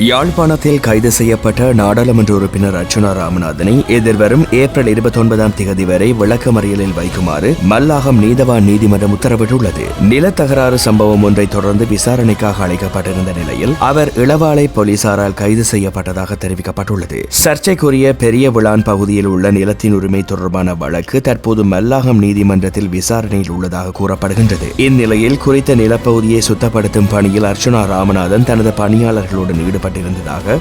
யாழ்ப்பாணத்தில் கைது செய்யப்பட்ட நாடாளுமன்ற உறுப்பினர் அர்ச்சுனா ராமநாதனை எதிர்வரும் ஏப்ரல் 29 வரை விளக்கமறியலில் வைக்குமாறு மல்லாகம் நீதவான் நீதிமன்றம் உத்தரவிட்டுள்ளது. நிலத்தகராறு சம்பவம் ஒன்றை தொடர்ந்து விசாரணைக்காக அழைக்கப்பட்டிருந்த நிலையில் அவர் இளவாலை போலீசாரால் கைது செய்யப்பட்டதாக தெரிவிக்கப்பட்டுள்ளது. சர்ச்சைக்குரிய பெரிய விளான் பகுதியில் உள்ள நிலத்தின் உரிமை தொடர்பான வழக்கு தற்போது மல்லாகம் நீதிமன்றத்தில் விசாரணையில் உள்ளதாக கூறப்படுகின்றது. இந்நிலையில் குறித்த நிலப்பகுதியை சுத்தப்படுத்தும் பணியில் அர்ச்சுனா ராமநாதன் தனது பணியாளர்களுடன் ஈடுபட்டிருந்ததாக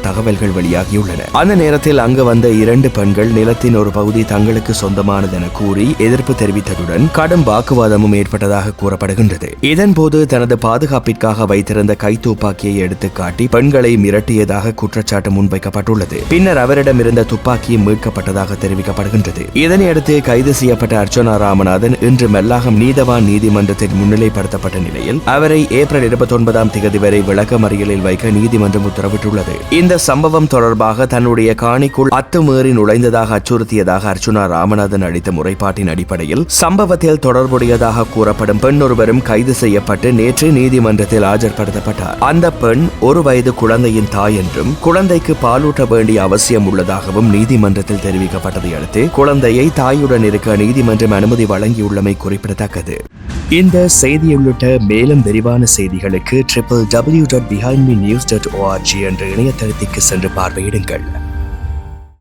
தகவல்கள் வெளியாகியுள்ளன. அந்த நேரத்தில் அங்கு வந்த 2 பெண்கள் நிலத்தின் ஒரு பகுதி தங்களுக்கு சொந்தமானதென கூறி எதிர்ப்பு தெரிவித்ததுடன் கடும் வாக்குவாதமும் ஏற்பட்டதாக கூறப்படுகின்றது. இதன்போது தனது பாதுகாப்பிற்காக வைத்திருந்த கைத்துப்பாக்கியை எடுத்து காட்டி பெண்களை மிரட்டியதாக குற்றச்சாட்டு முன்வைக்கப்பட்டுள்ளது. பின்னர் அவரிடமிருந்த துப்பாக்கி மீட்கப்பட்டதாக தெரிவிக்கப்படுகின்றது. இதனையடுத்து கைது செய்யப்பட்ட அர்ச்சுனா ராமநாதன் இன்று மல்லாகம் நீதவான் நீதிமன்றத்தில் முன்னிலைப்படுத்தப்பட்ட நிலையில் அவரை ஏப்ரல் 29 வரை விளக்கமறியலில் வைக்க நீதிமன்றம் உத்தரவிட்டுள்ளது. இந்த சம்பவம் தொடர்பாக தன்னுடைய காணிக்குள் அத்துமீறி நுழைந்ததாக அச்சுறுத்தியதாக அர்ச்சுனா ராமநாதன் அளித்த முறைப்பாட்டின் அடிப்படையில் சம்பவத்தில் தொடர்புடையதாக கூறப்படும் பெண் ஒருவரும் கைது செய்யப்பட்டு நேற்று நீதிமன்றத்தில் ஆஜர்படுத்தப்பட்டார். அந்த பெண் 1 வயது குழந்தையின் தாய் என்றும் குழந்தைக்கு பாலூட்ட வேண்டிய அவசியம் உள்ளதாகவும் நீதிமன்றத்தில் தெரிவிக்கப்பட்டதை அடுத்து குழந்தையை தாயுடன் இருக்க நீதிமன்றம் அனுமதி வழங்கியுள்ளமை குறிப்பிடத்தக்கது. இந்த செய்தி உள்ளிட்ட மேலும் விரிவான செய்திகளுக்கு www.behindmenews.org என்ற இணையதளத்திற்கு சென்று பார்வையிடுங்கள்.